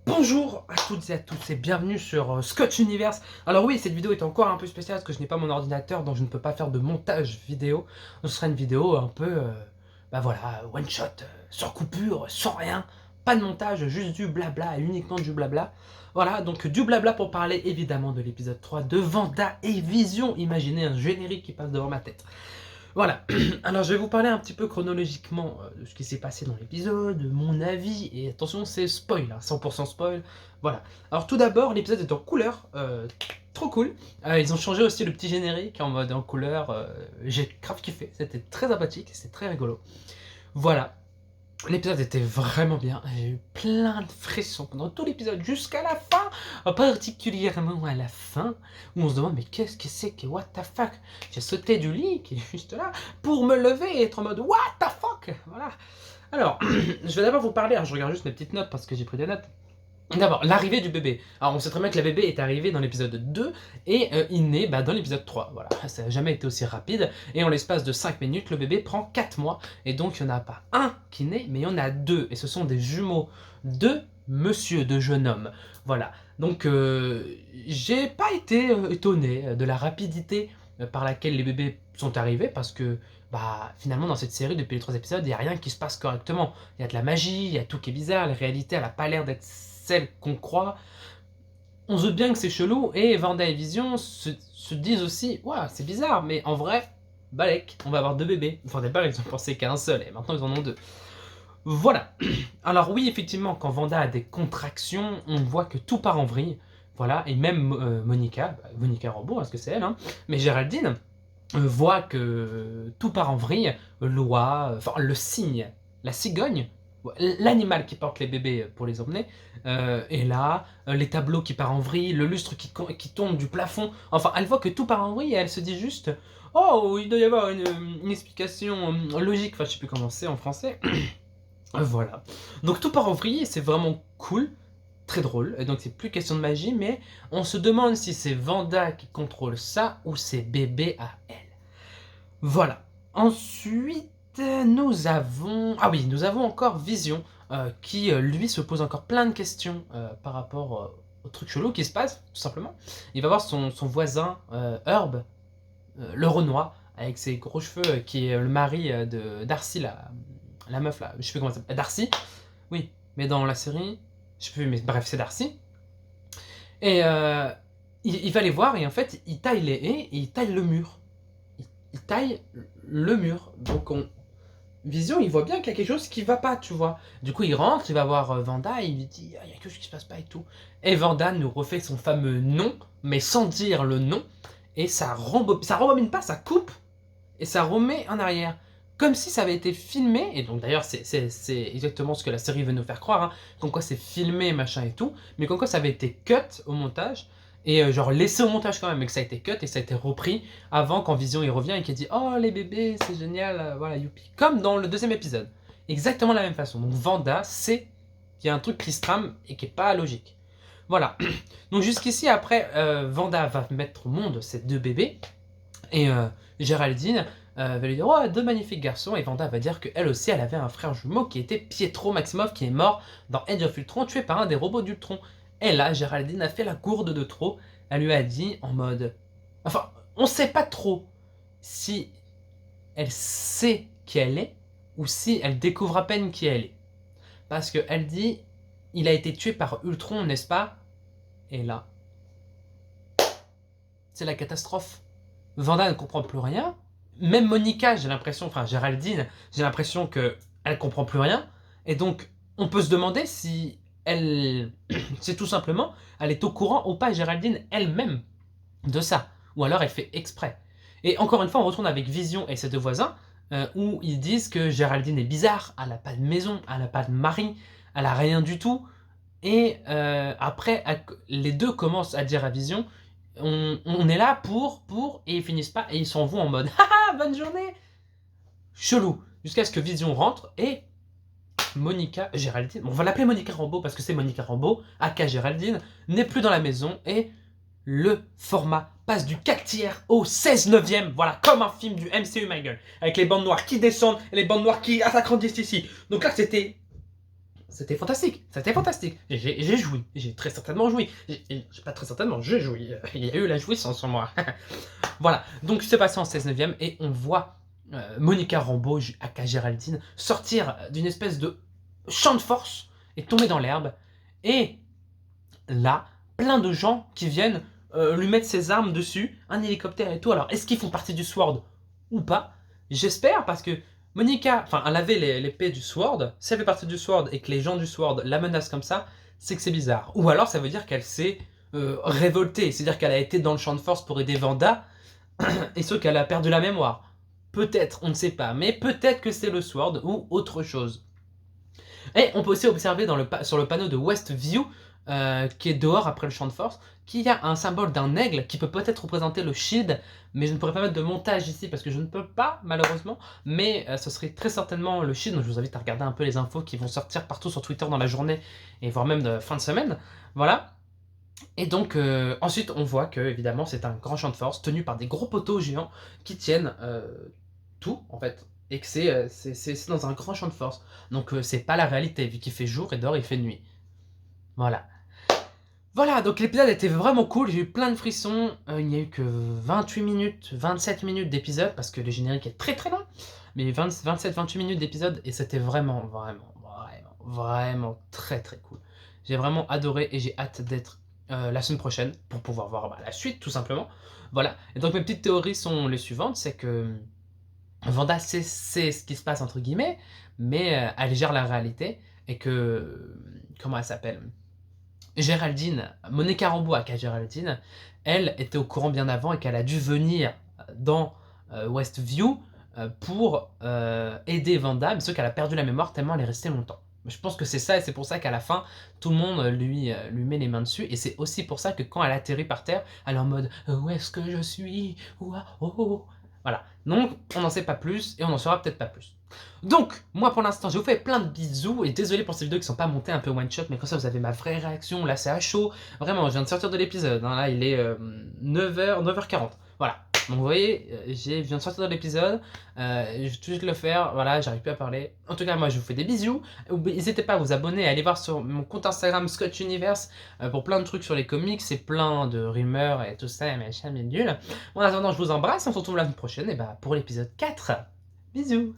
Bonjour à toutes et à tous et bienvenue sur Scotch Universe. Alors oui, cette vidéo est encore un peu spéciale parce que je n'ai pas mon ordinateur, donc je ne peux pas faire de montage vidéo. Ce sera une vidéo un peu, bah voilà, one shot, sans coupure, sans rien, pas de montage, juste du blabla, et uniquement du blabla. Voilà, donc du blabla pour parler évidemment de l'épisode 3 de Vanda et Vision. Imaginez un générique qui passe devant ma tête. Voilà, alors je vais vous parler un petit peu chronologiquement de ce qui s'est passé dans l'épisode, de mon avis, et attention c'est spoil, hein, 100% spoil, voilà. Alors tout d'abord, l'épisode est en couleur, trop cool, ils ont changé aussi le petit générique en mode en couleur, j'ai grave kiffé, c'était très sympathique, c'était très rigolo. Voilà, l'épisode était vraiment bien, j'ai eu plein de frissons pendant tout l'épisode jusqu'à la fin, particulièrement à la fin, où on se demande mais qu'est-ce que c'est que what the fuck. J'ai sauté du lit qui est juste là pour me lever et être en mode what the fuck. Voilà. Alors, je vais d'abord vous parler, alors je regarde juste mes petites notes parce que j'ai pris des notes. D'abord, l'arrivée du bébé. Alors on sait très bien que le bébé est arrivé dans l'épisode 2 et il naît dans l'épisode 3. Voilà, ça n'a jamais été aussi rapide. Et en l'espace de 5 minutes, le bébé prend 4 mois. Et donc il n'y en a pas un qui naît, mais il y en a deux. Et ce sont des jumeaux de monsieur, de jeune homme. Voilà, donc j'ai pas été étonné de la rapidité par laquelle les bébés sont arrivés parce que bah, finalement dans cette série, depuis les 3 épisodes, il n'y a rien qui se passe correctement. Il y a de la magie, il y a tout qui est bizarre, la réalité elle n'a pas l'air d'être celle qu'on croit. On se doute bien que c'est chelou, et Vanda et Vision se disent aussi, ouais, c'est bizarre, mais en vrai, balèque, on va avoir 2 bébés. Enfin, au départ, ils ont pensé qu'à un seul, et maintenant ils en ont 2. Voilà. Alors oui, effectivement, quand Vanda a des contractions, on voit que tout part en vrille. Voilà, et même Monica Rambeau, parce que c'est elle, hein, mais Géraldine voit que tout part en vrille, enfin le cygne, la cigogne, l'animal qui porte les bébés pour les emmener, est là, les tableaux qui partent en vrille, le lustre qui tombe du plafond, enfin elle voit que tout part en vrille et elle se dit juste « Oh, il doit y avoir une explication logique », enfin je sais plus comment c'est en français, voilà. Donc tout part en vrille et c'est vraiment cool, très drôle, et donc c'est plus question de magie, mais on se demande si c'est Vanda qui contrôle ça ou c'est bébé à elle. Voilà. Ensuite, nous avons... Ah oui, nous avons encore Vision, qui, lui, se pose encore plein de questions par rapport au truc chelou qui se passe, tout simplement. Il va voir son voisin, Herb, le Renoir, avec ses gros cheveux, qui est le mari de Darcy, la meuf, là. Je sais plus comment ça s'appelle. Darcy. Oui, mais dans la série... Je sais plus, mais bref, c'est Darcy. Et il va les voir, et en fait, il taille les haies, et il taille le mur. Il taille le mur. Donc Vision, il voit bien qu'il y a quelque chose qui va pas, tu vois. Du coup, il rentre, il va voir Vanda et il lui dit il y a quelque chose qui se passe pas et tout. Et Vanda nous refait son fameux nom, mais sans dire le nom. Et ça rembobine pas, ça coupe et ça remet en arrière. Comme si ça avait été filmé, et donc d'ailleurs c'est exactement ce que la série veut nous faire croire, hein, comme quoi c'est filmé, machin et tout, mais comme quoi ça avait été cut au montage, et genre laissé au montage quand même, mais que ça a été cut et ça a été repris avant quand Vision il revient et qu'il dit « Oh les bébés, c'est génial, voilà, youpi », comme dans le 2e épisode. Exactement la même façon. Donc Vanda sait qu'il y a un truc qui se trame et qui est pas logique. Voilà. Donc jusqu'ici, après, Vanda va mettre au monde ces 2 bébés, et Géraldine va lui dire « Oh, 2 magnifiques garçons », et Vanda va dire qu'elle aussi, elle avait un frère jumeau qui était Pietro Maximoff, qui est mort dans Age of Ultron, tué par un des robots d'Ultron. Et là, Géraldine a fait la gourde de trop. Elle lui a dit en mode... Enfin, on sait pas trop si elle sait qui elle est ou si elle découvre à peine qui elle est. Parce qu'elle dit « Il a été tué par Ultron, n'est-ce pas ?» Et là, c'est la catastrophe. Vanda ne comprend plus rien. Même Monica, j'ai l'impression, enfin Géraldine, j'ai l'impression qu'elle comprend plus rien. Et donc, on peut se demander si elle, c'est tout simplement, elle est au courant ou pas, Géraldine elle-même, de ça. Ou alors elle fait exprès. Et encore une fois, on retourne avec Vision et ses 2 voisins, où ils disent que Géraldine est bizarre, elle n'a pas de maison, elle n'a pas de mari, elle n'a rien du tout. Et après, les 2 commencent à dire à Vision, on est là pour, et ils finissent pas, et ils s'en vont en mode, haha, bonne journée. Chelou. Jusqu'à ce que Vision rentre, et Géraldine, on va l'appeler Monica Rambeau parce que c'est Monica Rambeau, aka Géraldine, n'est plus dans la maison, et le format passe du 4/3 au 16/9, voilà, comme un film du MCU, my gueule, avec les bandes noires qui descendent, et les bandes noires qui s'agrandissent ici. Donc là, c'était c'était fantastique, c'était fantastique. Et j'ai joui, j'ai très certainement joui. J'ai pas très certainement, j'ai joui. Il y a eu la jouissance sur moi. Voilà, donc c'est passé en 16/9 et on voit Monica Rambeau, aka Géraldine, sortir d'une espèce de champ de force et tomber dans l'herbe. Et là, plein de gens qui viennent lui mettre ses armes dessus, un hélicoptère et tout. Alors, est-ce qu'ils font partie du Sword ou pas? J'espère, parce que Monica, enfin, elle avait l'épée du Sword. Si elle fait partie du Sword et que les gens du Sword la menacent comme ça, c'est que c'est bizarre. Ou alors, ça veut dire qu'elle s'est révoltée. C'est-à-dire qu'elle a été dans le champ de force pour aider Vanda, et ce qu'elle a perdu la mémoire. Peut-être, on ne sait pas, mais peut-être que c'est le Sword ou autre chose. Et on peut aussi observer sur le panneau de Westview, qui est dehors après le champ de force, qu'il y a un symbole d'un aigle qui peut peut-être représenter le shield, mais je ne pourrais pas mettre de montage ici parce que je ne peux pas, malheureusement, mais ce serait très certainement le shield, donc je vous invite à regarder un peu les infos qui vont sortir partout sur Twitter dans la journée, et voire même de fin de semaine, voilà. Et donc ensuite on voit que évidemment c'est un grand champ de force tenu par des gros poteaux géants qui tiennent tout en fait, et que c'est dans un grand champ de force. Donc c'est pas la réalité vu qu'il fait jour et dehors il fait nuit. Voilà. Voilà, donc l'épisode était vraiment cool, j'ai eu plein de frissons, il n'y a eu que 28 minutes, 27 minutes d'épisode parce que le générique est très très long, mais 27-28 minutes d'épisode et c'était vraiment très très cool. J'ai vraiment adoré et j'ai hâte d'être la semaine prochaine pour pouvoir voir la suite tout simplement. Voilà, et donc mes petites théories sont les suivantes, c'est que Vanda sait ce qui se passe entre guillemets, mais elle gère la réalité et que, comment elle s'appelle, Géraldine, Monica Rambeau aka Géraldine, elle était au courant bien avant et qu'elle a dû venir dans Westview pour aider Vanda, mais sauf qu'elle a perdu la mémoire tellement elle est restée longtemps. Je pense que c'est ça et c'est pour ça qu'à la fin, tout le monde lui met les mains dessus et c'est aussi pour ça que quand elle atterrit par terre, elle est en mode où est-ce que je suis? Ouah, oh, oh. Voilà, donc on n'en sait pas plus et on n'en saura peut-être pas plus. Donc, moi pour l'instant, je vous fais plein de bisous et désolé pour ces vidéos qui sont pas montées un peu one shot, mais comme ça vous avez ma vraie réaction, là c'est à chaud. Vraiment, je viens de sortir de l'épisode, hein, là il est 9h, 9h40. Voilà, donc vous voyez, je viens de sortir de l'épisode, je vais tout de suite le faire, voilà, j'arrive plus à parler. En tout cas, moi je vous fais des bisous. N'hésitez pas à vous abonner, à aller voir sur mon compte Instagram Scotch Universe pour plein de trucs sur les comics et plein de rumeurs et tout ça, machin, nul. En attendant, je vous embrasse, on se retrouve la semaine prochaine et pour l'épisode 4. Bisous.